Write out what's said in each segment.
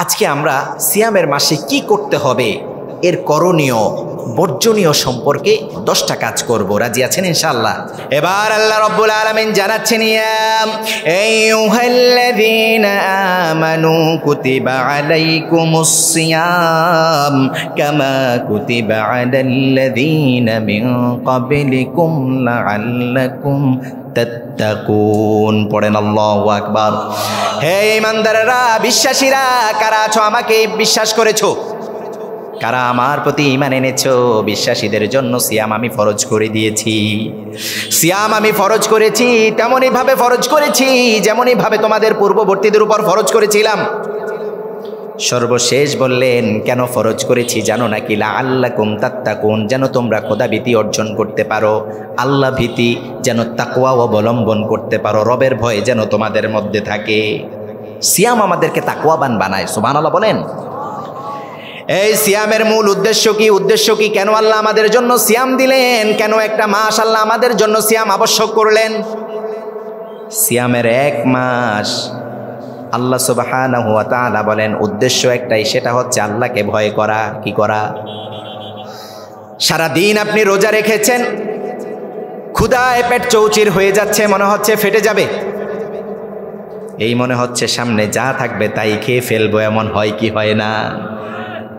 আজকে আমরা সিয়ামের মাসে কি করতে হবে এর করণীয় বর্জনীয় সম্পর্কে 10টা কাজ করব। রাজি আছেন ইনশাআল্লাহ? এবার আল্লাহ রাব্বুল আলামিন জানাচ্ছেন, ইয়া আইয়ুহাল্লাযীনা আমানু কুতিবা আলাইকুমুস সিয়াম কামা কুতিবা আলাল্লাযীনা মিন ক্বাবলিকুম লাআল্লাকুম তাত্তাকুন। পড়েন আল্লাহু আকবার। হে ঈমানদাররা, বিশ্বাসীরা, কারা আছো আমাকে বিশ্বাস করেছো, কারা আমার প্রতি ঈমান এনেছো, বিশ্বাসীদের জন্য সিয়াম আমি ফরজ করে দিয়েছি। সিয়াম আমি ফরজ করেছি, তেমনই ভাবে ফরজ করেছি যেমনই ভাবে তোমাদের পূর্ববর্তীদের উপর ফরজ করেছিলাম। সর্বশেষ বললেন কেন ফরজ করেছি জানো নাকি? লাআল্লাকুম তাত্তাকুন, যেন তোমরা খোদাভীতি অর্জন করতে পারো, আল্লাহ ভীতি যেন তাকওয়া অবলম্বন করতে পারো, রবের ভয় যেন তোমাদের মধ্যে থাকে। সিয়াম আমাদেরকে তাকওয়াবান বানায়। সুবহানাল্লাহ বলেন। এই সিয়ামের মূল উদ্দেশ্য কি? উদ্দেশ্য কি? কেন আল্লাহ আমাদের জন্য সিয়াম দিলেন? কেন একটা মাস আল্লাহ আমাদের জন্য সিয়াম আবশ্যক করলেন? সিয়ামের এক মাস আল্লাহ সুবহানাহু ওয়া তাআলা বলেন উদ্দেশ্য একটাই, সেটা হচ্ছে আল্লাহকে ভয় করা। কি করা? সারা দিন আপনি রোজা রেখেছেন, ক্ষুধায় পেট চৌচির হয়ে যাচ্ছে, মনে হচ্ছে ফেটে যাবে, এই মনে হচ্ছে সামনে যা থাকবে তাই খেয়ে ফেলবো, এমন হয় কি হয় না?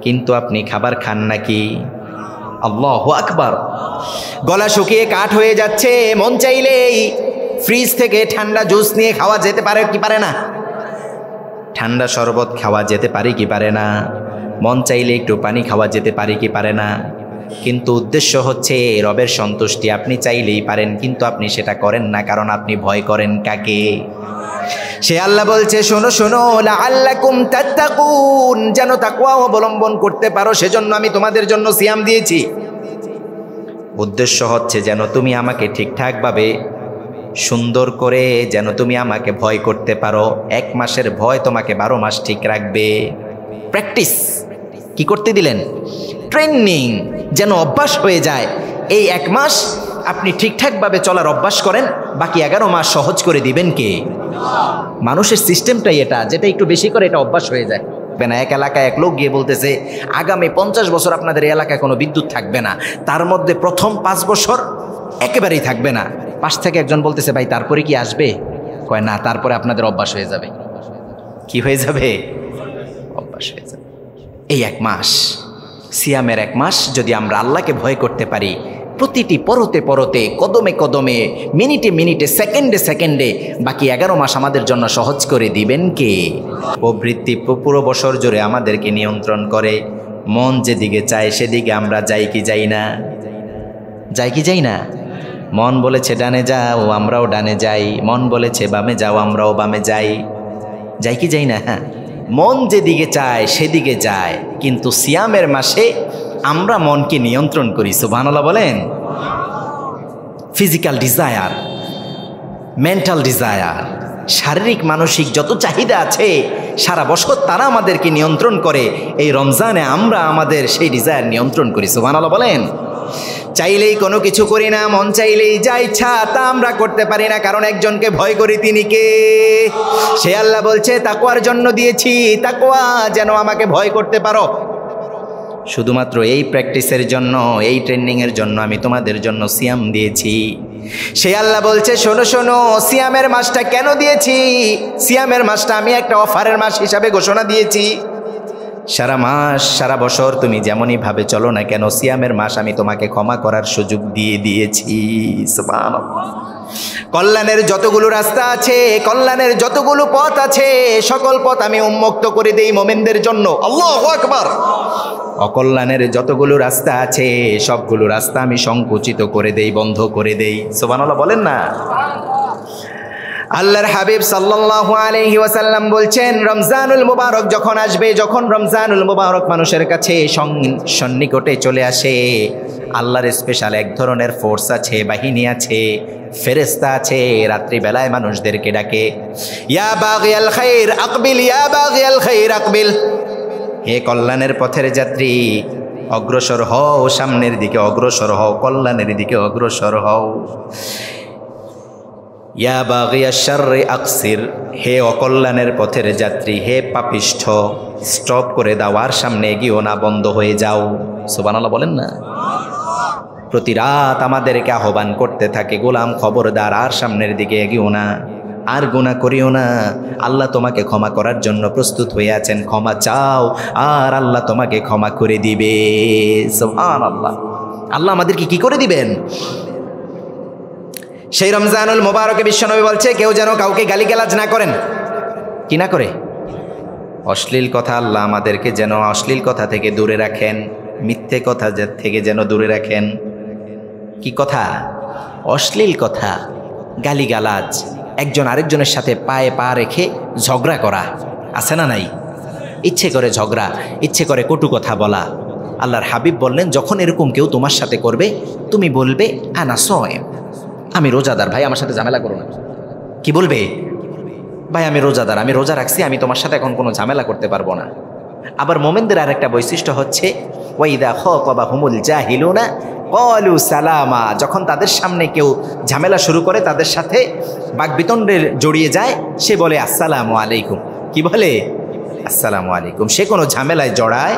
কিন্তু আপনি খাবার খান নাকি? আল্লাহু আকবার। গলা শুকিয়ে কাঠ হয়ে যাচ্ছে, মন চাইলেই ফ্রিজ থেকে ঠান্ডা জুস নিয়ে খাওয়া যেতে পারে কি পারে না? ঠান্ডা শরবত খাওয়া যেতে পারে কি পারে না? মন চাইলে একটু পানি খাওয়া যেতে পারে কি পারে না? কিন্তু উদ্দেশ্য হচ্ছে রবের সন্তুষ্টি। আপনি চাইলেই পারেন, কিন্তু আপনি সেটা করেন না, কারণ আপনি ভয় করেন কাকে? সে আল্লাহ বলছে, শোনো শোনো, লাআল্লাকুম তাত্তাকুন, যেন তাকওয়া অবলম্বন করতে পারো, সেজন্য আমি তোমাদের জন্য সিয়াম দিয়েছি। উদ্দেশ্য হচ্ছে যেন তুমি আমাকে ঠিকঠাকভাবে সুন্দর করে যেন তুমি আমাকে ভয় করতে পারো। এক মাসের ভয় তোমাকে 12 মাস ঠিক রাখবে। প্র্যাকটিস কি করতে দিলেন? ট্রেনিং, যেন অভ্যাস হয়ে যায়। এই এক মাস আপনি ঠিকঠাকভাবে চলার অভ্যাস করেন, বাকি 11 মাস সহজ করে দিবেন কে? মানুষের সিস্টেমটাই এটা, যেটা একটু বেশি করে এটা অভ্যাস হয়ে যায়। না, এক এলাকায় এক লোক গিয়ে বলতেছে আগামী 50 বছর আপনাদের এই এলাকায় কোনো বিদ্যুৎ থাকবে না, তার মধ্যে প্রথম 5 বছর একেবারেই থাকবে না। পাশ থেকে একজন বলতেছে, ভাই তারপরে কি আসবে? কয় না, তারপরে আপনাদের অভ্যাস হয়ে যাবে। কি হয়ে যাবে? অভ্যাস হয়ে যাবে। এই এক মাস, সিয়ামের এক মাস যদি আমরা আল্লাহকে ভয় করতে পারি, প্রতিটি পরতে পরতে, কদমে কদমে, মিনিটে মিনিটে, সেকেন্ডে সেকেন্ডে, বাকি 11 মাস আমাদের জন্য সহজ করে দিবেন কে? প্রবৃত্তি পুরো বছর জুড়ে আমাদেরকে নিয়ন্ত্রণ করে। মন যেদিকে চায় সেদিকে আমরা যাই কি যাই না? যাই কি যাই না? মন বলেছে ডানে যাও, আমরাও ডানে যাই। মন বলেছে বামে যাও, আমরাও বামে যাই। যাই কি যাই না? হ্যাঁ, মন যেদিকে চায় সেদিকে যায়। কিন্তু সিয়ামের মাসে আমরা মনকে নিয়ন্ত্রণ করি। সুবহানাল্লাহ বলেন। ফিজিক্যাল ডিজায়ার, মেন্টাল ডিজায়ার, শারীরিক মানসিক যত চাহিদা আছে সারা বছর তারা আমাদেরকে নিয়ন্ত্রণ করে। এই রমজানে আমরা আমাদের সেই ডিজায়ার নিয়ন্ত্রণ করি। সুবহানাল্লাহ বলেন। চাইলেই কোনো কিছু করি না, মন চাইলেই যা ইচ্ছা তা আমরা করতে পারি না, কারণ একজনকে ভয় করি। তিনি কে? সে আল্লাহ বলছে তাকওয়ার জন্য দিয়েছি, তাকওয়া যেন আমাকে ভয় করতে পারো। শুধুমাত্র এই প্র্যাকটিসের জন্য, এই ট্রেনিংয়ের জন্য আমি তোমাদের জন্য সিয়াম দিয়েছি। সে আল্লাহ বলছে, শোনো শোনো, সিয়ামের মাসটা কেন দিয়েছি? সিয়ামের মাসটা আমি একটা অফারের মাস হিসাবে ঘোষণা দিয়েছি। সারা মাস, সারা বছর তুমি যেমনই ভাবে চলো না কেন, সিয়ামের মাস আমি তোমাকে ক্ষমা করার সুযোগ দিয়ে দিয়েছি। সুবহানাল্লাহ। কল্যাণের যতগুলো রাস্তা আছে, কল্যাণের যতগুলো পথ আছে, সকল পথ আমি উন্মুক্ত করে দেই মুমিনদের জন্য। আল্লাহু আকবার। অকল্যাণের যতগুলো রাস্তা আছে সবগুলো রাস্তা আমি সংকুচিত করে দেই, বন্ধ করে দেই। সুবহানাল্লাহ বলেন না? আল্লাহর হাবিব সাল্লাল্লাহু আলাইহি ওয়াসাল্লাম বলছেন, রমজানুল মুবারক যখন আসবে, যখন রমজানুল মুবারক মানুষের কাছে সন্নিকটে চলে আসে, আল্লাহর স্পেশাল এক ধরনের ফোর্স আছে, বাহিনী আছে, ফেরেশতা আছে, রাত্রিবেলায় মানুষদেরকে ডাকে, ইয়া বাগিয়াল খাইর আকবিল, ইয়া বাগিয়াল খাইর আকবিল। হে কল্যাণের পথের যাত্রী, অগ্রসর হও, সামনের দিকে অগ্রসর হও, কল্যাণের দিকে অগ্রসর হও। ইয়া বাগিয়াশ শাররি আকসির, হে অকল্যাণের পথের যাত্রী, হে পাপিষ্ঠ, স্টপ করে দাও, আর সামনে এগিয়েও না, বন্ধ হয়ে যাও। সুবহানাল্লাহ বলেন না। প্রতি রাত আমাদেরকে আহ্বান করতে থাকে, গোলাম খবরদার, আর সামনের দিকে এগিয়েও না, আর গুনাহ করিও না। আল্লাহ তোমাকে ক্ষমা করার জন্য প্রস্তুত হয়ে আছেন, ক্ষমা চাও আর আল্লাহ তোমাকে ক্ষমা করে দিবে। সুবহানাল্লাহ। আল্লাহ আমাদেরকে কি করে দিবেন? সেই রমজানুল মোবারকে বিশ্বনবী বলছে, কেউ যেন কাউকে গালিগালাজ না করেন। কি না করে? অশ্লীল কথা, আল্লাহ আমাদেরকে যেন অশ্লীল কথা থেকে দূরে রাখেন, মিথ্যে কথা থেকে যেন দূরে রাখেন। কি কথা? অশ্লীল কথা, গালিগালাজ, একজন আরেকজনের সাথে পায়ে পা রেখে ঝগড়া করা, আছে না নাই? ইচ্ছে করে ঝগড়া, ইচ্ছে করে কটু কথা বলা। আল্লাহর হাবিব বললেন, যখন এরকম কেউ তোমার সাথে করবে, তুমি বলবে আনা সয়েম, আমি রোজাদার, ভাই আমার সাথে ঝামেলা করো না। কি বলবে? ভাই আমি রোজাদার, আমি রোজা রাখছি, আমি তোমার সাথে এখন কোনো ঝামেলা করতে পারবো না। আবার মোমেনদের আর একটা বৈশিষ্ট্য হচ্ছে ওয়াইদা খাতাবাহুমুল জাহিলুনা ক্বালু সালামা, যখন তাদের সামনে কেউ ঝামেলা শুরু করে, তাদের সাথে বাকবিতণ্ডে জড়িয়ে যায়, সে বলে আসসালামু আলাইকুম। কি বলে? আসসালামু আলাইকুম। সে কোনো ঝামেলায় জড়ায়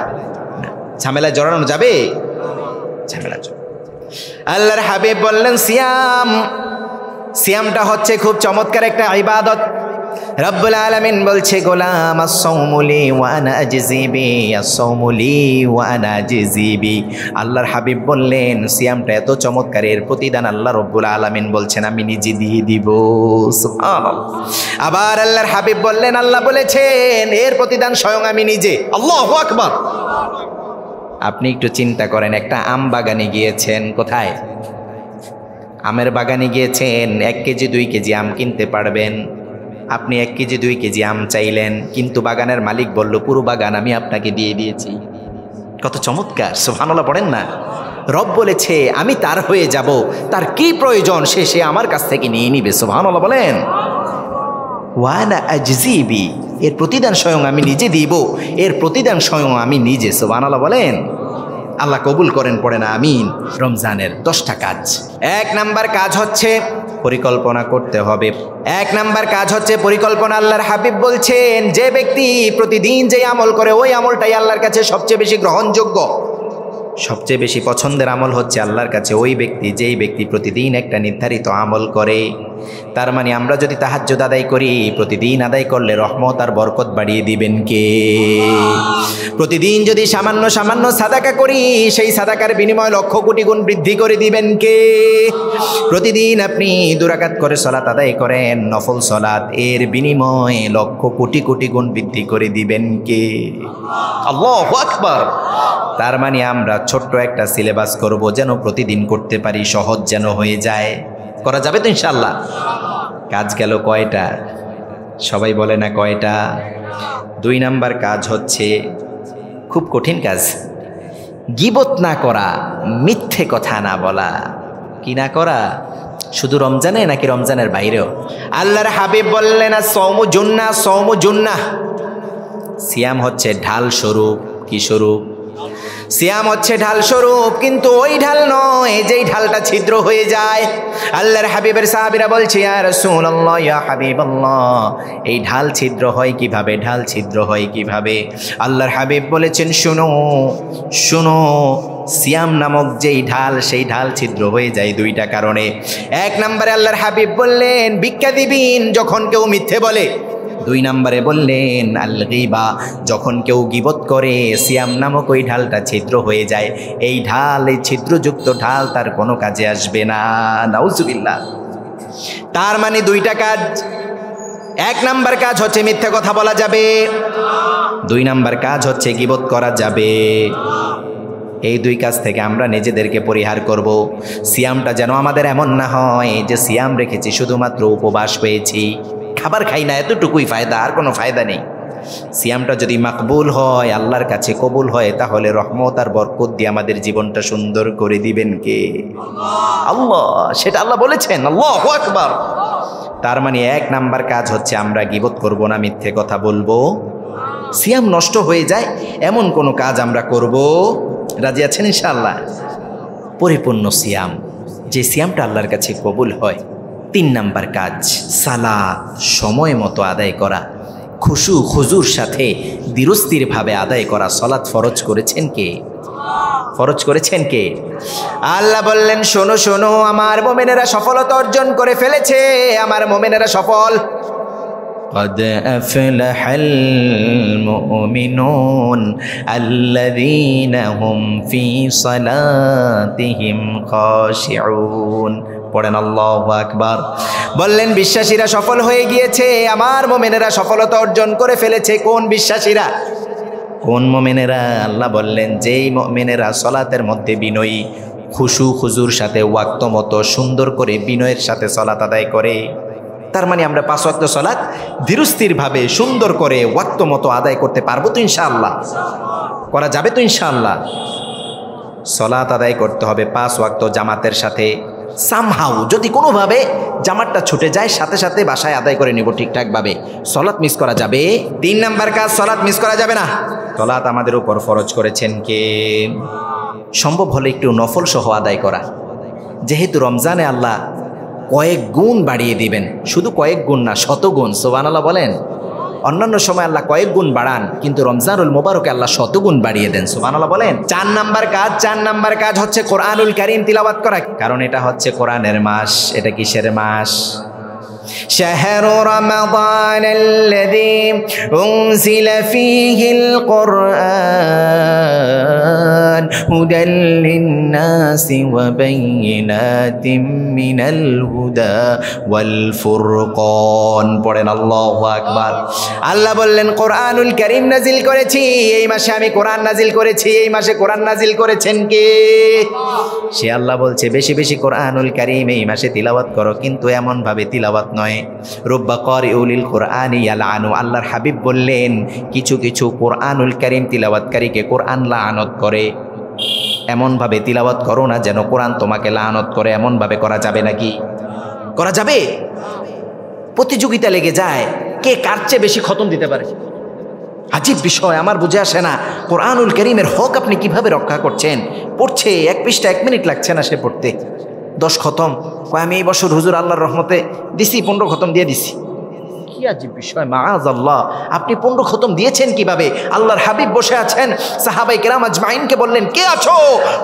না। ঝামেলায় জড়ানো যাবে? ঝামেলা জড়ানো। আল্লাহর হাবিব বললেন, সিয়াম, সিয়ামটা হচ্ছে খুব চমৎকার একটা ইবাদত। রব্বুল আলামিন বলছে, গোলাম আস-সাওমু লি ওয়া আনা আজজি বি, আস-সাওমু লি ওয়া আনা আজজি বি। আল্লাহর হাবিব বললেন, সিয়ামটা এত চমৎকার, এর প্রতিদান আল্লাহ রব্বুল আলামিন বলছেন আমি নিজে দিয়ে দিব। সুবহানাল্লাহ। আবার আল্লাহর হাবিব বললেন, আল্লাহ বলেছেন এর প্রতিদান স্বয়ং আমি নিজে। আল্লাহু আকবার। আপনি একটু চিন্তা করেন, একটা আম বাগানে গিয়েছেন, কোথায়? আমের বাগানে গিয়েছেন, 1 কেজি 2 কেজি আম কিনতে পারবেন। আপনি 1 কেজি 2 কেজি আম চাইলেন, কিন্তু বাগানের মালিক বলল পুরো বাগান আমি আপনাকে দিয়ে দিয়েছি। কত চমৎকার! সুবহানাল্লাহ পড়েন না। রব বলেছে আমি তার হয়ে যাব, তার কি প্রয়োজন সে আমার কাছ থেকে নিয়ে নিবে। সুবহানাল্লাহ বলেন। ওয়ানা আজজিবি, এর প্রতিদান স্বয়ং আমি নিজে দিব, এর প্রতিদান স্বয়ং আমি নিজে। সুবহানাল্লাহ বলেন। আল্লাহ কবুল করেন, পড়ে না আমিন। রমজানের 10টা কাজ। 1 নাম্বার কাজ হচ্ছে পরিকল্পনা করতে হবে। 1 নাম্বার কাজ হচ্ছে পরিকল্পনা। আল্লাহর হাবিব বলছেন, যে ব্যক্তি প্রতিদিন যে আমল করে, ওই আমলটাই আল্লাহর কাছে সবচেয়ে বেশি গ্রহণযোগ্য। সবচেয়ে বেশি পছন্দের আমল হচ্ছে আল্লাহর কাছে ওই ব্যক্তি, যেই ব্যক্তি প্রতিদিন একটা নির্ধারিত আমল করে। তার মানে আমরা যদি তাহাজ্জুদ আদায় করি, প্রতিদিন আদায় করলে রহমত আর বরকত বাড়িয়ে দিবেন কে? প্রতিদিন যদি সামান্য সামান্য সাদাকা করি, সেই সাদাকার বিনিময়ে লক্ষ কোটি গুণ বৃদ্ধি করে দিবেন কে? প্রতিদিন আপনি 2 রাকাত করে সালাত আদায় করেন, নফল সালাত, এর বিনিময়ে লক্ষ কোটি কোটি গুণ বৃদ্ধি করে দিবেন কে? আল্লাহু আকবার। তার মানে আমরা ছোট্ট একটা সিলেবাস করব, যেন প্রতিদিন করতে পারি, সহজ যেন হয়ে যায়। করা যাবে তো ইনশাআল্লাহ? কাজ গেল কয়টা? সবাই বলে না কয়টা? 2 নাম্বার কাজ হচ্ছে খুব কঠিন কাজ, গীবত না করা, মিথ্যে কথা না বলা। কি না করা? শুধু রমজানে নাকি রমজানের বাইরেও? আল্লাহর হাবিব বললেন, সওমু জুন্নাহ, সওমু জুন্নাহ। সিয়াম হচ্ছে ঢাল স্বরূপ। কি স্বরূপ? সিয়াম হচ্ছে ঢাল স্বরূপ, কিন্তু ওই ঢাল নয় যেই ঢালটা ছিদ্র হয়ে যায়। আল্লাহর হাবিবের সাহাবীরা বলছে, ইয়া রাসূলুল্লাহ, ইয়া হাবিবাল্লাহ, এই ঢাল ছিদ্র হয় কিভাবে? ঢাল ছিদ্র হয় কিভাবে? আল্লাহর হাবিব বলেছেন, শুনো শুনো, সিয়াম নামক যেই ঢাল, সেই ঢাল ছিদ্র হয়ে যায় 2টা কারণে। 1 নম্বরে আল্লাহর হাবিব বললেন ভিক্ষা দিবিন, যখন কেউ মিথ্যে বলে। 2 নম্বরে বললেন আল গীবা, যখন কেউ গীবত করে, সিয়াম নামক ওই ঢালটা ছিদ্র হয়ে যায়। এই ঢাল, এই ছিদ্রযুক্ত ঢাল তার কোনো কাজে আসবে না। নাউজুবিল্লাহ। তার মানে 2টা কাজ। 1 নাম্বার কাজ হচ্ছে মিথ্যে কথা বলা যাবে, 2 নাম্বার কাজ হচ্ছে গীবত করা যাবে। এই 2 কাজ থেকে আমরা নিজেদেরকে পরিহার করব। সিয়ামটা যেন আমাদের এমন না হয় যে সিয়াম রেখেছি শুধুমাত্র উপবাস পেয়েছি, খাবার খাই না, এতটুকুই ফায়দা, আর কোনো ফায়দা নেই। সিয়ামটা যদি মাকবুল হয়, আল্লাহর কাছে কবুল হয়, তাহলে রহমত আর বরকত দিয়ে আমাদের জীবনটা সুন্দর করে দিবেন কে? আল্লাহ। সেটা আল্লাহ বলেছেন। আল্লাহু আকবার। তার মানে 1 নাম্বার কাজ হচ্ছে আমরা গীবত করব না, মিথ্যে কথা বলবো। সিয়াম নষ্ট হয়ে যায় এমন কোনো কাজ আমরা করব। রাজি আছেন ইনশাআল্লাহ? পরিপূর্ণ সিয়াম, যে সিয়ামটা আল্লাহর কাছে কবুল হয়, 3 নাম্বার কাজ সালাত সময় মতো আদায় করা, খুশু খুজুর সাথে ধীরস্থিরভাবে আদায় করা। সালাত ফরজ করেছেন কে? ফরজ করেছেন কে? আল্লাহ বললেন, শোনো শোনো, আমার মুমিনেরা সফলতা অর্জন করে ফেলেছে, আমার মুমিনেরা সফল। قد أفلح المؤمنون الذين هم في صلاتهم خاشعون। পড়েন আল্লাহু আকবার। বললেন বিশ্বাসীরা সফল হয়ে গিয়েছে, আমার মুমিনেরা সফলতা অর্জন করে ফেলেছে। কোন বিশ্বাসীরা? কোন মুমিনেরা? আল্লাহ বললেন যেই মুমিনেরা সালাতের মধ্যে বিনয়ী, খুশু খুজুর সাথে ওয়াক্ত মতো সুন্দর করে বিনয়ের সাথে সালাত আদায় করে। তার মানে আমরা 5 ওয়াক্ত সালাত ধীরস্থিরভাবে সুন্দর করে ওয়াক্ত মতো আদায় করতে পারবো তো ইনশাআল্লাহ? করা যাবে তো ইনশাআল্লাহ? সালাত আদায় করতে হবে 5 ওয়াক্ত জামাতের সাথে। সামহাউ যদি কোনোভাবে জামাতটা ছুটে যায়, সাথে সাথে বাসায় আদায় করে নিব ঠিকঠাকভাবে। সালাত মিস করা যাবে? 3 নাম্বার কাজ, সালাত মিস করা যাবে না। সালাত আমাদের উপর ফরজ করেছেন কে? সম্ভব হলে একটু নফল সহ আদায় করা। যেহেতু রমজানে আল্লাহ কয়েক গুণ বাড়িয়ে দিবেন, শুধু কয়েক গুণ না, 100 গুণ। সুবহানাল্লাহ বলেন। অন্যান্য সময় আল্লাহ কয়েক গুণ বাড়ান, কিন্তু রমজানুল মোবারকে আল্লাহ 100 গুণ বাড়িয়ে দেন। সুবহানাল্লাহ বলেন। 4 নাম্বার কাজ হচ্ছে কোরআনুল কারীম তিলাওয়াত করা, কারণ এটা হচ্ছে কোরআনের মাস। এটা কিসের মাস? শাহরু রমাদানাল্লাযী উনজিলা ফীহিল কুরআন হুদাল লিন-নাসি ওয়া বাইয়িনাতিম মিনাল হুদা ওয়াল ফুরকান। পড়েন আল্লাহু আকবার। আল্লাহ বললেন কোরআনুল কারীম নাজিল করেছি, এই মাসে আমি কোরআন নাজিল করেছি। এই মাসে কোরআন নাজিল করেছেন কে? সে আল্লাহ বলছে বেশি বেশি কোরআনুল কারীম এই মাসে তিলাওয়াত করো, কিন্তু এমন ভাবে তিলাওয়াত নয়। রুব্বা কারিউলিল কুরআনি ইয়ালআনু। আল্লাহর হাবিব বললেন কিছু কিছু কোরআনুল কারীম তিলাওয়াতকারীকে কোরআন লাআনত করে। এমন ভাবে তিলাওয়াত করো না যেন কোরআন তোমাকে লাআনত করে। এমন ভাবে করা যাবে নাকি? করা যাবে? প্রতিযোগিতা লেগে যায়, কে কার চেয়ে বেশি খতম দিতে পারে। আজীব বিষয়, আমার বুঝে আসে না কোরআনুল কারীমের হক আপনি কিভাবে রক্ষা করছেন। পড়ছে 1 পৃষ্ঠা 1 মিনিট লাগছে না সে পড়তে, 10 খতম। আমি এই বছর হুজুর আল্লাহর রহমতে দিছি 15 খতম দিয়ে দিছি। কি আজীব বিষয়, মাআযাল্লাহ। আপনি 15 খতম দিয়েছেন কিভাবে? আল্লাহর হাবিব বসে আছেন, সাহাবায়ে কেরাম আজমাইনকে বললেন কে আছো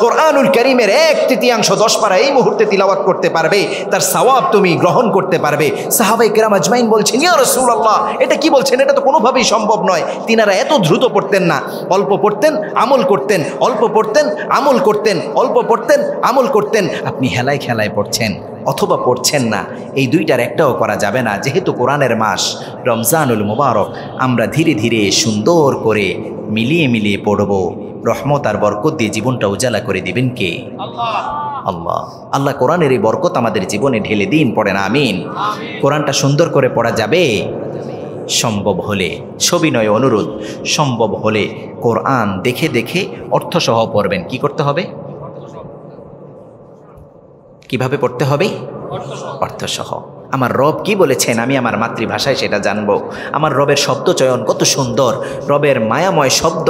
কোরআনুল কারীমের 1/3 10 পারা এই মুহূর্তে তিলাওয়াত করতে পারবে, তার সওয়াব তুমি গ্রহণ করতে পারবে। সাহাবায়ে কেরাম আজমাইন বলছেন ইয়া রাসূলুল্লাহ, এটা কি বলছেন? এটা তো কোনোভাবেই সম্ভব নয়। তিনারা এত দ্রুত পড়তেন না, অল্প পড়তেন আমল করতেন, অল্প পড়তেন আমল করতেন, অল্প পড়তেন আমল করতেন। আপনি হেলায় খেলায় পড়ছেন অথবা পড়ছেন না, এই দুইটার একটাও করা যাবে না। যেহেতু কোরআনের মাস রমজানুল মুবারক, আমরা ধীরে ধীরে সুন্দর করে মিলিয়ে মিলিয়ে পড়ব। রহমত আর বরকত দিয়ে জীবনটা উজালা করে দিবেন কে? আল্লাহ। আল্লাহ কোরআনের এই বরকত আমাদের জীবনে ঢেলে দিন। পড়েন আমিন। কোরআনটা সুন্দর করে পড়া যাবে? সম্ভব হলে, সবিনয় অনুরোধ, সম্ভব হলে কোরআন দেখে দেখে অর্থসহ পড়বেন। কি করতে হবে? কিভাবে পড়তে হবে? অর্থসহ। আমার রব কি বলেছেন আমি আমার মাতৃভাষায় সেটা জানবো। আমার রবের শব্দ চয়ন কত সুন্দর, রবের মায়াময় শব্দ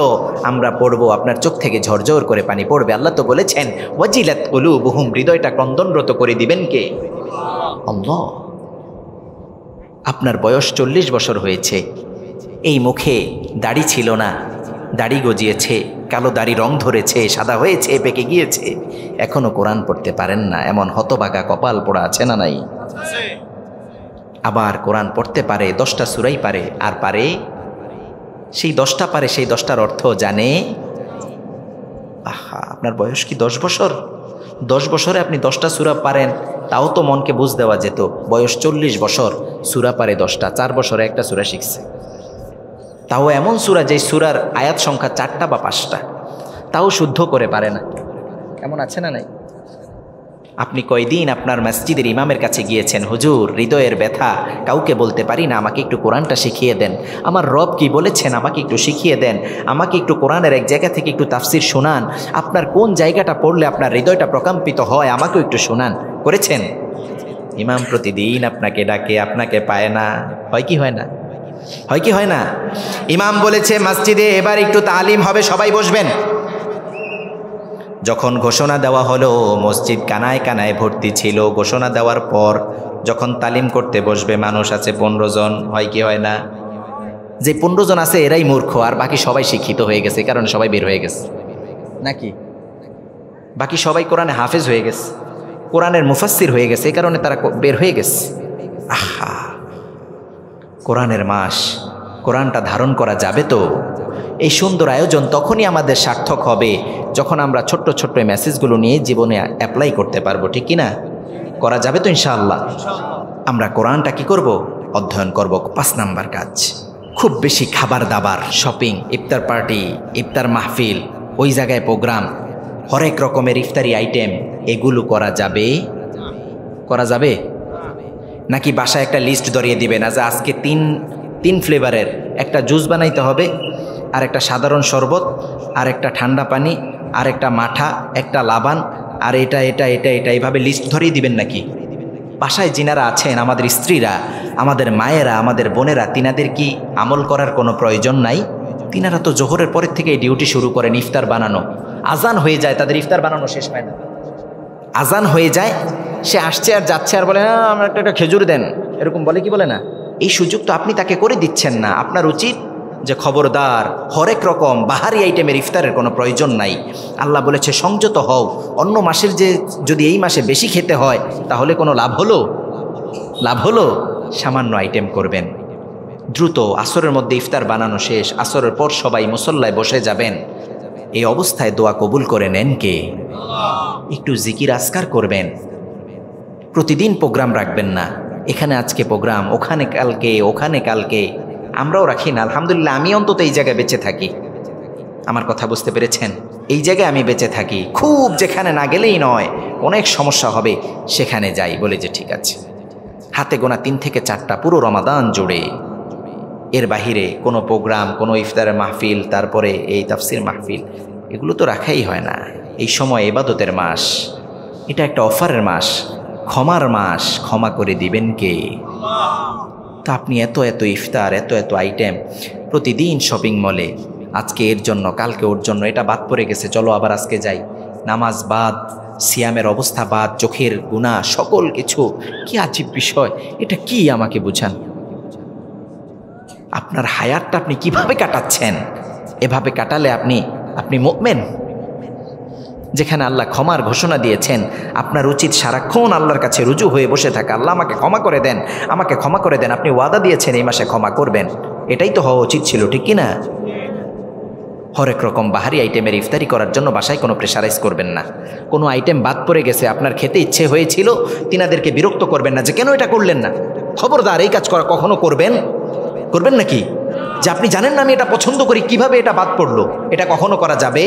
আমরা পড়বো, আপনার চোখ থেকে ঝরঝর করে পানি পড়বে। আল্লাহ তো বলেছেন ওয়াজিলাত কুলুবুহুম, হৃদয়টা ক্রন্দনরত করে দিবেন কে? আল্লাহ। আপনার বয়স 40 বছর হয়েছে, এই মুখে দাড়ি ছিল না, দাড়ি গজিয়েছে, কালো দাড়ি রং ধরেছে, সাদা হয়েছে, পেকে গিয়েছে, এখনো কোরআন পড়তে পারেন না, এমন হতভাগা কপাল পোড়া আছে না নাই? আবার কোরআন পড়তে পারে, 10টা সূরাই পারে, আর পারে সেই 10টা পারে, সেই 10টার অর্থ জানে। আহা, আপনার বয়স কি 10 বছর? 10 বছরে আপনি 10টা সূরা পারেন, তাও তো মনকে বুঝ দেওয়া যেত। বয়স 40 বছর, সূরা পারে 10টা, 4 বছরে একটা সূরা শিখছে। তাও এমন সূরা যে সূরার আয়াত সংখ্যা 4টা বা 5টা, তাও শুদ্ধ করে পারে না। কেমন আছে না নাই? আপনি কয়দিন আপনার মসজিদের ইমামের কাছে গিয়েছেন, হুজুর হৃদয়ের ব্যথা কাউকে বলতে পারি না, আমাকে একটু কোরআনটা শিখিয়ে দেন। আমার রব কি বলেছেন আমাকে একটু শিখিয়ে দেন, আমাকে একটু কোরআনের এক জায়গা থেকে একটু তাফসির শোনান, আপনার কোন জায়গাটা পড়লে আপনার হৃদয়টা প্রকম্পিত হয় আমাকেও একটু শোনান। করেছেন? ইমাম প্রতিদিন আপনাকে ডাকে, আপনাকে পায় না, হয় কি হয় না? হয় কি হয় না? ইমাম বলেছে মসজিদে এবার একটু তালিম হবে, সবাই বসবেন। যখন ঘোষণা দেওয়া হলো, মসজিদ কানায় কানায় ভর্তি ছিল। ঘোষণা দেওয়ার পর যখন তালিম করতে বসবে মানুষ আছে 15 জন, হয় কি হয় না? যে 15 জন আছে এরাই মূর্খ, আর বাকি সবাই শিক্ষিত হয়ে গেছে, কারণ সবাই বের হয়ে গেছে নাকি? বাকি সবাই কোরআনে হাফেজ হয়ে গেছে, কোরআনের মুফাসসির হয়ে গেছে, এই কারণে তারা বের হয়ে গেছে। আহা, কোরআনের মাস, কোরআনটা ধারণ করা যাবে তো? এই সুন্দর আয়োজন তখনই আমাদের সার্থক হবে যখন আমরা ছোট্ট ছোট্ট মেসেজগুলো নিয়ে জীবনে অ্যাপ্লাই করতে পারবো, ঠিক কি না? করা যাবে তো ইনশাআল্লাহ? আমরা কোরআনটা কি করব? অধ্যয়ন করব। 5 নাম্বার কাজ, খুব বেশি খাবার দাবার, শপিং, ইফতার পার্টি, ইফতার মাহফিল, ওই জায়গায় প্রোগ্রাম, হরেক রকমের ইফতারি আইটেম, এগুলো করা যাবে? করা যাবে নাকি বাসায় একটা লিস্ট ধরিয়ে দিবে না যে আজকে তিন ফ্লেভারের একটা জুস বানাইতে হবে, আর একটা সাধারণ শরবত, আর একটা ঠান্ডা পানি, আর একটা মাঠা, একটা লাবান, আর এটা এটা এটা এটা এইভাবে লিস্ট ধরিয়ে দিবেন নাকি? বাসায় যিনারা আছেন, আমাদের স্ত্রীরা, আমাদের মায়েরা, আমাদের বোনেরা, তিনাদের কি আমল করার কোনো প্রয়োজন নাই? তিনারা তো জোহরের পরের থেকে ডিউটি শুরু করেন ইফতার বানানো। আজান হয়ে যায়, তাদের ইফতার বানানো শেষ হয় না। আজান হয়ে যায়, সে আসছে আর যাচ্ছে আর বলে, আমার একটা খেজুর দেন, এরকম বলে কি বলে না? এই সুযোগ তো আপনি তাকে করে দিচ্ছেন না। আপনার উচিত যে খবরদার, হরেক রকম বাহারি আইটেমের ইফতারের কোনো প্রয়োজন নাই। আল্লাহ বলেছে সংযত হও। অন্য মাসের যে যদি এই মাসে বেশি খেতে হয় তাহলে কোনো লাভ হলো? লাভ হলো? সামান্য আইটেম করবেন। দ্রুত আসরের মধ্যে ইফতার বানানো শেষ, আসরের পর সবাই মুসল্লায় বসে যাবেন। এই অবস্থায় দোয়া কবুল করে নেন কে? একটু জিকির আজকার করবেন। প্রতিদিন প্রোগ্রাম রাখবেন না, এখানে আজকে প্রোগ্রাম, ওখানে কালকে, ওখানে কালকে। আমরাও রাখি না, আলহামদুলিল্লাহ। আমি অন্তত এই জায়গায় বেঁচে থাকি। আমার কথা বুঝতে পেরেছেন? এই জায়গায় আমি বেঁচে থাকি। খুব যেখানে না গেলেই নয়, অনেক সমস্যা হবে, সেখানে যাই বলে যে ঠিক আছে। হাতে গোনা 3 থেকে 4টা পুরো রমাদান জুড়ে। এর বাহিরে কোনো প্রোগ্রাম, কোনো ইফতারের মাহফিল, তারপরে এই তাফসির মাহফিল, এগুলো তো রাখাই হয় না। এই সময় ইবাদতের মাস, এটা একটা অফারের মাস, ক্ষমার মাস। ক্ষমা করে দিবেন কে? তা আপনি এত এত ইফতার, এত এত আইটেম, প্রতিদিন শপিং মলে, আজকে এর জন্য, কালকে ওর জন্য, এটা বাদ পড়ে গেছে, চলো আবার আজকে যাই। নামাজ বাদ, সিয়ামের অবস্থা বাদ, চোখের গুনাহ, সকল কিছু। কি আজীব বিষয়! এটা কি আমাকে বুঝান? আপনার হায়াতটা আপনি কিভাবে কাটাচ্ছেন? এভাবে কাটালে আপনি মুমিন। যেখানে আল্লাহ ক্ষমার ঘোষণা দিয়েছেন, আপনার উচিত সারাক্ষণ আল্লাহর কাছে রুজু হয়ে বসে থাকা। আল্লাহ আমাকে ক্ষমা করে দেন, আমাকে ক্ষমা করে দেন। আপনি ওয়াদা দিয়েছেন এই মাসে ক্ষমা করবেন, এটাই তো হওয়া উচিত ছিল, ঠিক কি না? হরেক রকম বাহারি আইটেমের ইফতারি করার জন্য বাসায় কোনো প্রেশারাইজ করবেন না। কোনো আইটেম বাদ পড়ে গেছে, আপনার খেতে ইচ্ছে হয়েছিল, তিনাদেরকে বিরক্ত করবেন না যে কেন এটা করলেন না। খবরদার, এই কাজ করা কখনো করবেন নাকি? যে আপনি জানেন না আমি এটা পছন্দ করি, কিভাবে এটা বাদ পড়লো, এটা কখনো করা যাবে?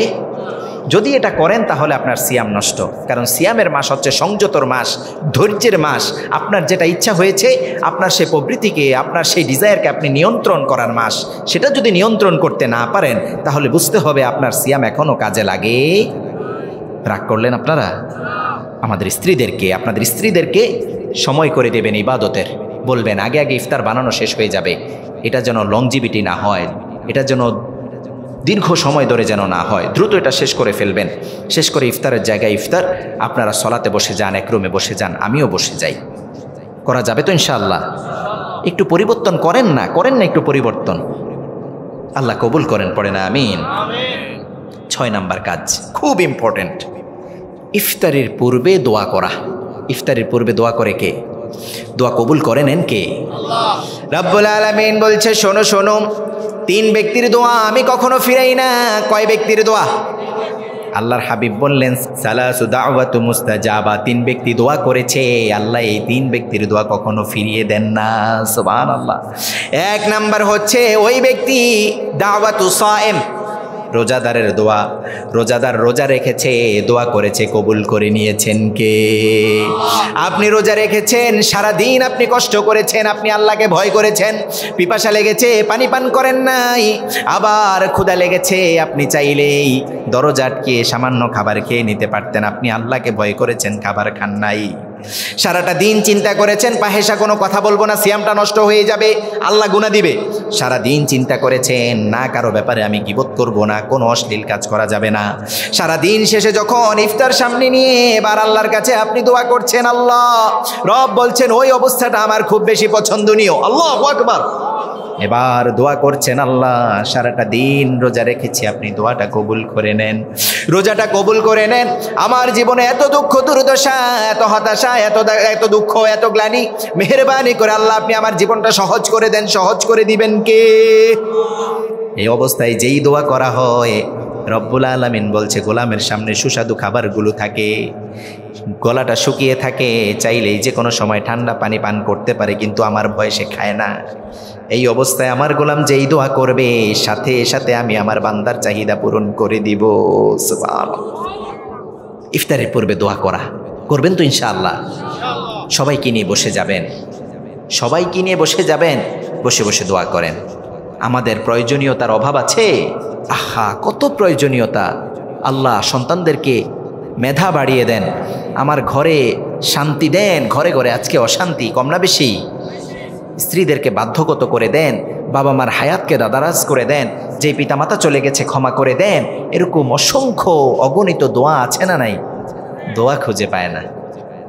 যদি এটা করেন তাহলে আপনার সিয়াম নষ্ট। কারণ সিয়ামের মাস হচ্ছে সংযতর মাস, ধৈর্যের মাস। আপনার যেটা ইচ্ছা হয়েছে, আপনার সেই প্রবৃত্তিকে, আপনার সেই ডিজায়ারকে আপনি নিয়ন্ত্রণ করার মাস। সেটা যদি নিয়ন্ত্রণ করতে না পারেন তাহলে বুঝতে হবে আপনার সিয়াম এখনও কাজে লাগে। রাগ করলেন আপনারা? আমাদের স্ত্রীদেরকে, আপনাদের স্ত্রীদেরকে সময় করে দেবেন ইবাদতের। বলবেন আগে আগে ইফতার বানানো শেষ হয়ে যাবে, এটা যেন লংজিভিটি না হয়, এটা যেন দীর্ঘ সময় ধরে যেন না হয়। দ্রুত এটা শেষ করে ফেলবেন। শেষ করে ইফতারের জায়গায় ইফতার, আপনারা সলাতে বসে যান, এক রুমে বসে যান, আমিও বসে যাই। করা যাবে তো ইনশাআল্লাহ? একটু পরিবর্তন করেন না একটু পরিবর্তন। আল্লাহ কবুল করেন, পড়ে না আমিন। 6 নাম্বার কাজ, খুব ইম্পর্টেন্ট, ইফতারের পূর্বে দোয়া করা। ইফতারের পূর্বে দোয়া করে কে? দোয়া কবুল করে নেন কে? রব্বুল আলামিন বলছে, শোনো শোনো, 3 ব্যক্তির দোয়া আমি কখনো ফিরাই না। কয় ব্যক্তির দোয়া? আল্লাহর হাবিব বললেন, সালাসু দাওয়াতু মুস্তাজাবা, 3 ব্যক্তি দোয়া করেছে, আল্লাহ এই 3 ব্যক্তির দোয়া কখনো ফিরিয়ে দেন না। সুবহানাল্লাহ। 1 নাম্বার হচ্ছে ওই ব্যক্তি দাওয়াতু সায়েম, রোজাদারের দোয়া। রোজাদার রোজা রেখেছে, দোয়া করেছে, কবুল করে নিয়েছেন কে? আপনি রোজা রেখেছেন, সারাদিন আপনি কষ্ট করেছেন, আপনি আল্লাহকে ভয় করেছেন, পিপাসা লেগেছে, পানি পান করেন নাই, আবার ক্ষুধা লেগেছে, আপনি চাইলেই দরজা আটকিয়ে সামান্য খাবার খেয়ে নিতে পারতেন, আপনি আল্লাহকে ভয় করেছেন, খাবার খান নাই। সারাটা দিন চিন্তা করেছেন পাহেশা কোনো কথা বলবো না, সিয়ামটা নষ্ট হয়ে যাবে, আল্লাহ গুনাহ দিবে। সারা দিন চিন্তা করেছেন না কারো ব্যাপারে আমি গীবত করব না, কোনো অশ্লীল কাজ করা যাবে না। সারা দিন শেষে যখন ইফতার সামনে নিয়ে এবার আল্লাহর কাছে আপনি দোয়া করছেন, আল্লাহ রব বলছেন ওই অবস্থাটা আমার খুব বেশি পছন্দনীয়, আল্লাহু আকবার। এবার দোয়া করছেন, আল্লাহ সারাটা দিন রোজা রেখেছি, আপনি দোয়াটা কবুল করে নেন, রোজাটা কবুল করে নেন। আমার জীবনে এত দুঃখ দুর্দশা, এত হতাশা, এত দুঃখ, এত গ্লানি, মেহেরবানি করে আল্লাহ আপনি আমার জীবনটা সহজ করে দেন। সহজ করে দিবেন কে? এই অবস্থায় যেই দোয়া করা হয় রব্বুল আলামিন বলছে গোলামের সামনে সুস্বাদু খাবারগুলো থাকে, গলাটা শুকিয়ে থাকে, চাইলেই যে কোনো সময় ঠান্ডা পানি পান করতে পারে, কিন্তু আমার ভয়ে সে খায় না। এই অবস্থায় আমার গোলাম যেই দোয়া করবে সাথে সাথে আমি আমার বান্দার চাহিদা পূরণ করে দিব। সুবহানাল্লাহ। ইফতারের পূর্বে দোয়া করা করবেন তো ইনশাআল্লাহ? সবাইকে নিয়ে বসে যাবেন, সবাইকে নিয়ে বসে যাবেন, বসে বসে দোয়া করেন। আমাদের প্রয়োজনীয়তার অভাব আছে, আহা কত প্রয়োজনীয়তা। আল্লাহ সন্তানদেরকে মেধা বাড়িয়ে দেন, আমার ঘরে শান্তি দেন, ঘরে ঘরে আজকে অশান্তি কম না বেশি? স্ত্রীদেরকে বাধ্যগত করে দেন, বাবা মার হায়াতকে দাদারাজ করে দেন, যে পিতামাতা চলে গেছে ক্ষমা করে দেন। এরকম অসংখ্য অগণিত দোয়া আছে না নাই? দোয়া খুঁজে পায় না,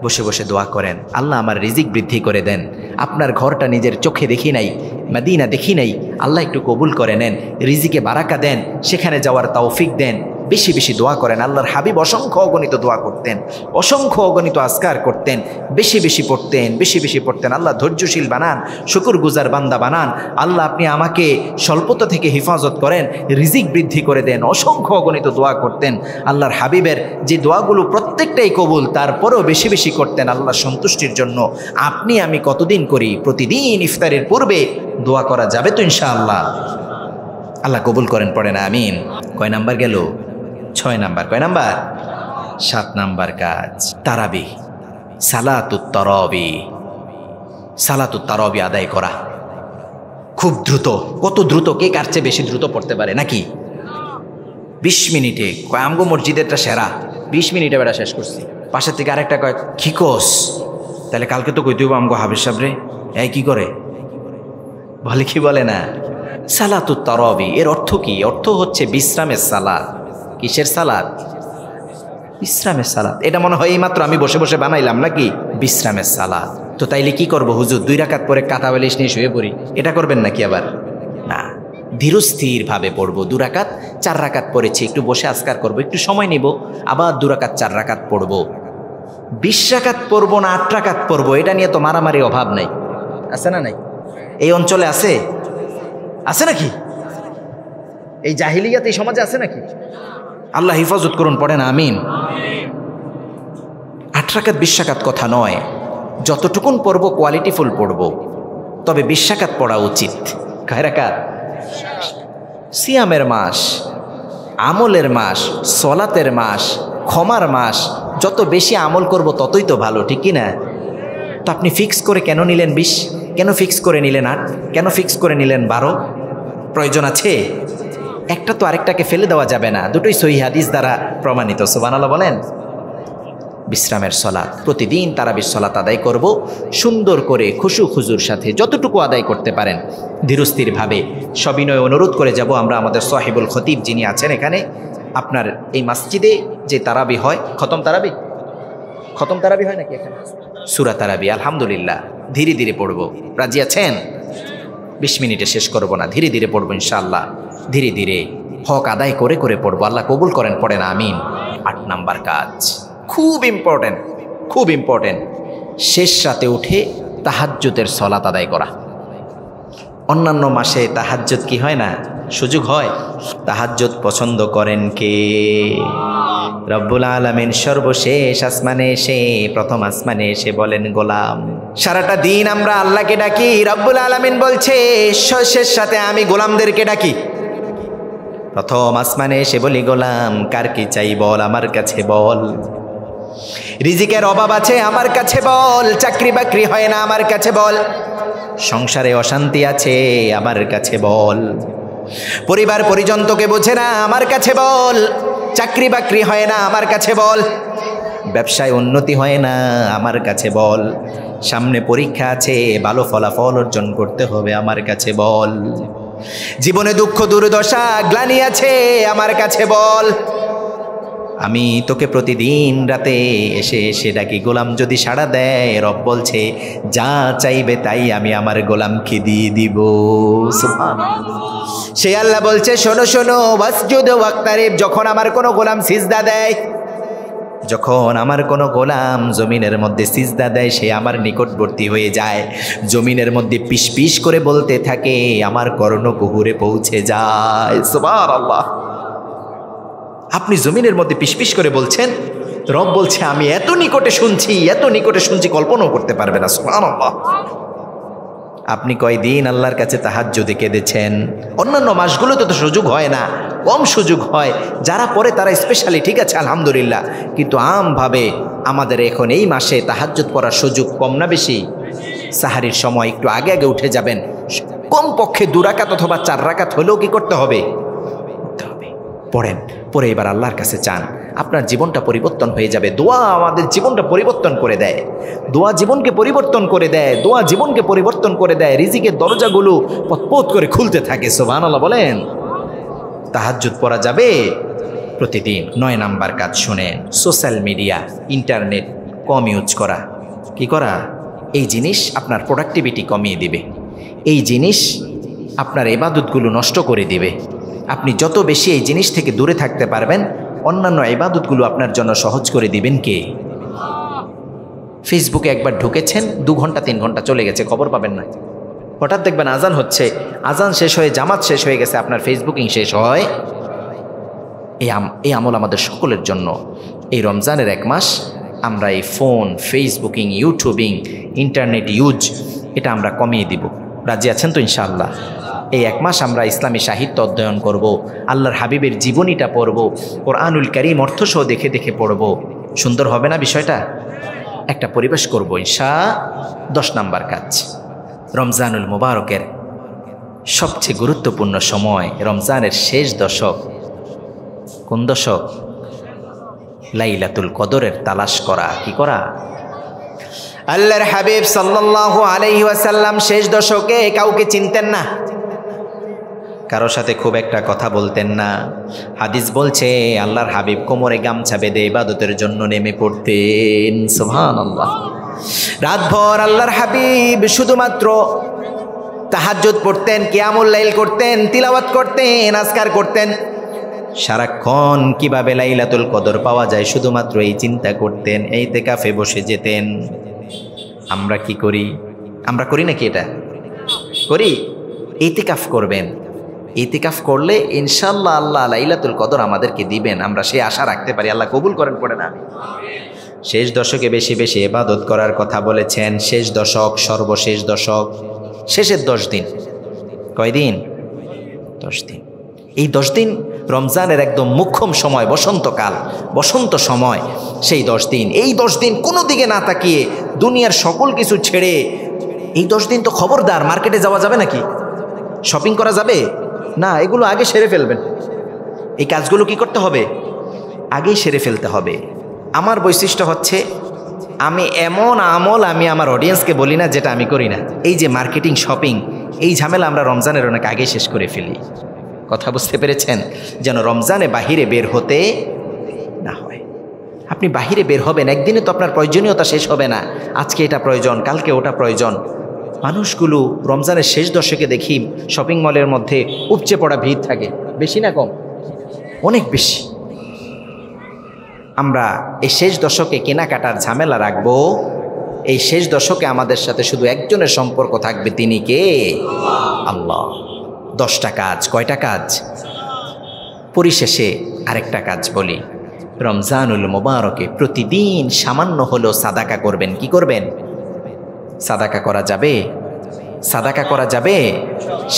বসে বসে দোয়া করেন, আল্লাহ আমার রিজিক বৃদ্ধি করে দেন। আপনার ঘরটা নিজের চোখে দেখি নাই, মদিনা দেখি নাই, আল্লাহ একটু কবুল করে নেন, রিজিকে বারাকা দেন, সেখানে যাওয়ার তৌফিক দেন। বেশি বেশি দোয়া করেন। আল্লাহর হাবিব অসংখ্য অগণিত দোয়া করতেন, অসংখ্য অগণিত আজকার করতেন, বেশি বেশি পড়তেন, বেশি বেশি পড়তেন। আল্লাহ ধৈর্যশীল বানান, শুকরগুজার বান্দা বানান। আল্লাহ আপনি আমাকে স্বল্পতা থেকে হেফাজত করেন, রিজিক বৃদ্ধি করে দেন। অসংখ্য অগণিত দোয়া করতেন। আল্লাহর হাবিবের যে দোয়াগুলো প্রত্যেকটাই কবুল, তারপরেও বেশি বেশি করতেন আল্লাহর সন্তুষ্টির জন্য। আপনি আমি কতদিন করি? প্রতিদিন ইফতারের পূর্বে দোয়া করা যাবে তো ইনশাআল্লাহ? আল্লাহ কবুল করেন, পড়ে না আমিন। কয় নাম্বার গেল? 6 নাম্বার। কয় নাম্বার? 7 নাম্বার কাজ তারাবি, সালাতুত তারাবি। সালাতুত তারাবি আদায় করা খুব দ্রুত। কত দ্রুত? কে কার চেয়ে বেশি দ্রুত পড়তে পারে নাকি? 20 মিনিটে কয় আমগো মসজিদেরটা সেরা, 20 মিনিটে বেড়া শেষ করছি। পাশের থেকে আরেকটা কয় কি কোস, তাহলে কালকে তো কই দিব আমগো হাবিব সাহেবরে, এই কি করে বলে, কি বলে না? সালাতুত তারাবি এর অর্থ কি? অর্থ হচ্ছে বিশ্রামের সালাত। কিসের সালাত? বিশ্রামের সালাত। এটা মনে হয় এইমাত্র আমি বসে বসে বানাইলাম নাকি? বিশ্রামের সালাত। তো তাইলে কি করব হুজুর? 2 রাকাত পরে কাঁথা বালিশ নিয়ে শুয়ে পড়ি, এটা করবেন নাকি? আবার না, ধীরস্থির ভাবে পড়বো। 2 রাকাত 4 রাকাত পড়েছি, একটু বসে আজকার করবো, একটু সময় নিব, আবার 2 রাকাত 4 রাকাত পড়বো। 20 রাকাত পড়বো না 8 রাকাত পড়বো, এটা নিয়ে তো মারামারি অভাব নাই, আছে না নাই? এই অঞ্চলে আছে, আছে নাকি? এই জাহিলিয়াত এই সমাজে আছে নাকি? আল্লাহ হিফাজত করুন, পড়ে না আমিন। 8 রাকাত 20 রাকাত কথা নয়, যতটুকুন পড়বো কোয়ালিটিফুল পড়বো, তবে 20 রাকাত পড়া উচিত। কয় রাকাত? সিয়ামের মাস, আমলের মাস, সলাতের মাস, ক্ষমার মাস, যত বেশি আমল করব ততই তো ভালো, ঠিক কি না? তো আপনি ফিক্স করে কেন নিলেন 20? কেন ফিক্স করে নিলেন 8? কেন ফিক্স করে নিলেন 12? প্রয়োজন আছে? একটা তো আরেকটাকে ফেলে দেওয়া যাবে না, দুটোই সহিহ হাদিস দ্বারা প্রমাণিত। সুবহানাল্লাহ বলেন। বিশ্রামের সলাত, প্রতিদিন তারাবির সলাত আদায় করব সুন্দর করে, খুশু খুজুর সাথে, যতটুকু আদায় করতে পারেন ধীরস্থিরভাবে। সবিনয় অনুরোধ করে যাব আমরা আমাদের সাহিবুল খতিব যিনি আছেন এখানে, আপনার এই মসজিদে যে তারাবি হয়, খতম তারাবি হয় নাকি এখানে? সূরা তারাবি, আলহামদুলিল্লাহ ধীরে ধীরে পড়ব। রাজি আছেন? 20 মিনিটে শেষ করব না, ধীরে ধীরে পড়বো ইনশাআল্লাহ। ধীরে ধীরে হক আদায় করে করে পড়বো। আল্লাহ কবুল করেন, পড়েন আমিন। 8 নাম্বার কাজ খুব ইম্পর্টেন্ট, খুব ইম্পর্টেন্ট, শেষ রাতে উঠে তাহাজ্জুদের সলাত আদায় করা। অন্যান্য মাসে তাহাজ্জুদ কি হয় না? সুযোগ হয়। তাহাজ্জুদ পছন্দ করেন কে? রব্বুল আলামিন সর্বশেষ আসমানে এসে, প্রথম আসমানে এসে বলেন গোলাম। সারাটা দিন আমরা আল্লাহকে ডাকি, রব্বুল আলামিন বলছে শেষ সাথে আমি গোলামদেরকে ডাকি। প্রথম আসমানে এসে বলি গোলাম কার কি চাই বল, আমার কাছে বল। রিজিকের অভাব আছে, আমার কাছে বল। চাকরি বাকরি হয় না, আমার কাছে বল। সংসারে অশান্তি আছে, আমার কাছে বল। পরিবার পরিজন তোকে বোঝে না, আমার কাছে বল। চাকরি বাকরি হয় না, আমার কাছে বল। ব্যবসায় উন্নতি হয় না, আমার কাছে বল। সামনে পরীক্ষা আছে, ভালো ফলাফল অর্জন করতে হবে, আমার কাছে বল। জীবনে দুঃখ দুর্দশা গ্লানি আছে, আমার কাছে বল। আমি তোকে প্রতিদিন রাতে এসে এসে ডাকি, গোলাম যদি সাড়া দেয়, রব বলছে যা চাইবে তাই আমি আমার গোলামকে দিয়ে দিব। সুবহানাল্লাহ। সে আল্লাহ বলছে শোনো শোনো, ওয়াসজুদ ওয়াক্তারিব, যখন আমার কোনো গোলাম সিজদা দেয়, যখন আমার কোনো গোলাম জমিনের মধ্যে সিজদা দেয়, সে আমার নিকটবর্তী হয়ে যায়, জমিনের মধ্যে পিস পিস করে বলতে থাকে, আমার কর্ণকুহুরে পৌঁছে যায়। সুবহানাল্লাহ। আপনি জমিনের মধ্যে পিসপিস করে বলছেন, রব বলছে আমি এত নিকটে শুনছি, এত নিকটে শুনছি, কল্পনাও করতে পারবে না। সুবহানাল্লাহ। আপনি কয়দিন আল্লাহর কাছে তাহাজ্জুদে কেঁদেছেন? অন্যান্য মাসগুলোতে তো সুযোগ হয় না, কম সুযোগ হয়, যারা পড়ে তারা স্পেশালি ঠিক আছে আলহামদুলিল্লাহ, কিন্তু আমভাবে আমাদের এখন এই মাসে তাহাজ্জুদ পড়ার সুযোগ কম না বেশি? সাহারির সময় একটু আগে আগে উঠে যাবেন, কমপক্ষে 2 রাকাত অথবা 4 রাকাত হলেও কি করতে হবে? পড়েন, পরে এবার আল্লাহর কাছে চান, আপনার জীবনটা পরিবর্তন হয়ে যাবে। দোয়া আমাদের জীবনটা পরিবর্তন করে দেয়, দোয়া জীবনকে পরিবর্তন করে দেয়, দোয়া জীবনকে পরিবর্তন করে দেয়, রিজিকের দরজাগুলো পথ করে খুলতে থাকে। সুবহানাল্লাহ বলেন। তাহাজ্জুদ পড়া যাবে প্রতিদিন। 9 নাম্বার কাজ শুনেন, সোশ্যাল মিডিয়া, ইন্টারনেট কম ইউজ করা। কি করা? এই জিনিস আপনার প্রোডাক্টিভিটি কমিয়ে দিবে, এই জিনিস আপনার ইবাদতগুলো নষ্ট করে দিবে। আপনি যত বেশি এই জিনিস থেকে দূরে থাকতে পারবেন, অন্যান্য ইবাদতগুলো আপনার জন্য সহজ করে দিবেন কে? ফেসবুকে একবার ঢুকেছেন, 2 ঘন্টা 3 ঘন্টা চলে গেছে, খবর পাবেন না। হঠাৎ দেখবেন আজান হচ্ছে, আজান শেষ হয়ে জামাত শেষ হয়ে গেছে, আপনার ফেসবুকিং শেষ হয়। এই আমল আমাদের সকলের জন্য। এই রমজানের 1 মাস আমরা এই phone, Facebooking, YouTubing, internet use এটা আমরা কমিয়ে দিব। রাজি আছেন তো ইনশাআল্লাহ? এই 1 মাস আমরা ইসলামী সাহিত্য অধ্যয়ন করব, আল্লাহর হাবিবের জীবনীটা পড়ব, কোরআনুল কারীম অর্থসহ দেখে দেখে পড়ব। সুন্দর হবে না বিষয়টা? একটা পরিবেশ করব ইনশাআল্লাহ। 10 নাম্বার কাজ, রমজানুল মুবারকের সবচেয়ে গুরুত্বপূর্ণ সময়, রমজানের শেষ দশক। কোন দশক? লাইলাতুল কদরের তালাশ করা। কি করা? আল্লাহর হাবিব সাল্লাল্লাহু আলাইহি ওয়াসাল্লাম শেষ দশকে কাউকে চিনতেন না, কারো সাথে খুব একটা কথা বলতেন না। হাদিস বলছে আল্লাহর হাবিব কোমরে গামছা বেঁধে ইবাদতের জন্য নেমে পড়তেন। সুবহানাল্লাহ। রাতভর আল্লাহর হাবিব শুধুমাত্র তাহাজ্জুদ পড়তেন, কিয়ামুল লাইল করতেন, তিলাওয়াত করতেন, আজকার করতেন। সারাক্ষণ কিভাবে লাইলাতুল কদর পাওয়া যায় শুধুমাত্র এই চিন্তা করতেন, এই ইতিকাফে বসে যেতেন। আমরা কি করি? আমরা করি নাকি? এটা করি। ইতিকাফ করবেন, ইতিকাফ করলে ইনশাআল্লাহ আল্লাহ লাইলাতুল কদর আমাদেরকে দিবেন, আমরা সেই আশা রাখতে পারি। আল্লাহ কবুল করেন, পড়ে না? শেষ দশকে বেশি বেশি ইবাদত করার কথা বলেছেন। শেষ দশক, সর্বশেষ দশক, শেষের 10 দিন। কয়দিন? 10 দিন। এই 10 দিন রমজানের একদম মুখ্যম সময়, বসন্তকাল, বসন্ত সময়। সেই 10 দিন, এই 10 দিন কোনো দিকে না তাকিয়ে দুনিয়ার সকল কিছু ছেড়ে, এই 10 দিন তো খবরদার মার্কেটে যাওয়া যাবে নাকি? শপিং করা যাবে না? এগুলো আগে সেরে ফেলবেন। এই কাজগুলো কি করতে হবে? আগেই সেরে ফেলতে হবে। আমার বৈশিষ্ট্য হচ্ছে, আমি এমন আমল আমি আমার অডিয়েন্সকে বলি না যেটা আমি করি না। এই যে মার্কেটিং, শপিং, এই ঝামেলা আমরা রমজানের অনেক আগে শেষ করে ফেলি। কথা বুঝতে পেরেছেন? যেন রমজানে বাহিরে বের হতে না হয়। আপনি বাহিরে বের হবেন, একদিনে তো আপনার প্রয়োজনীয়তা শেষ হবে না। আজকে এটা প্রয়োজন, কালকে ওটা প্রয়োজন। মানুষগুলো রমজানের শেষ দশকে দেখি শপিং মলের মধ্যে উপচে পড়া ভিড় থাকে, বেশি না কম? অনেক বেশি। আমরা এই শেষ দশকে কেনাকাটার ঝামেলা রাখবো। এই শেষ দশকে আমাদের সাথে শুধু একজনের সম্পর্ক থাকবে, তিনি কে? আল্লাহ। 10টা কাজ। কয়টা কাজ? পরিশেষে আরেকটা কাজ বলি, রমজানুল মুবারকে প্রতিদিন সামান্য হলেও সাদাকা করবেন। কি করবেন? সাদাকা করা যাবে? সাদাকা করা যাবে?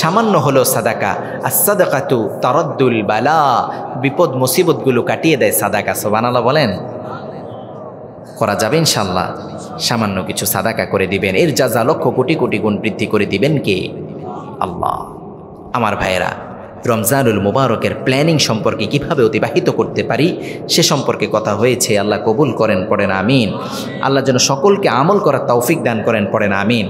সামান্য হলেও সাদাকা। as-সাদাকাতু তারাদ্দুল বালা, বিপদ মুসিবতগুলো কাটিয়ে দেয় সাদাকা। সুবহানাল্লাহ বলেন। করা যাবে ইনশাআল্লাহ। সামান্য কিছু সাদাকা করে দিবেন, এর যা লক্ষ কোটি কোটি গুণ বৃদ্ধি করে দিবেন কে? আল্লাহ। আমার ভাইয়েরা, রমজানুল মুবারকের প্ল্যানিং সম্পর্কে কিভাবে অতিবাহিত করতে পারি সে সম্পর্কে কথা হয়েছে। আল্লাহ কবুল করেন, পড়েন আমিন। আল্লাহ যেন সকলকে আমল করার তৌফিক দান করেন, পড়েন আমিন।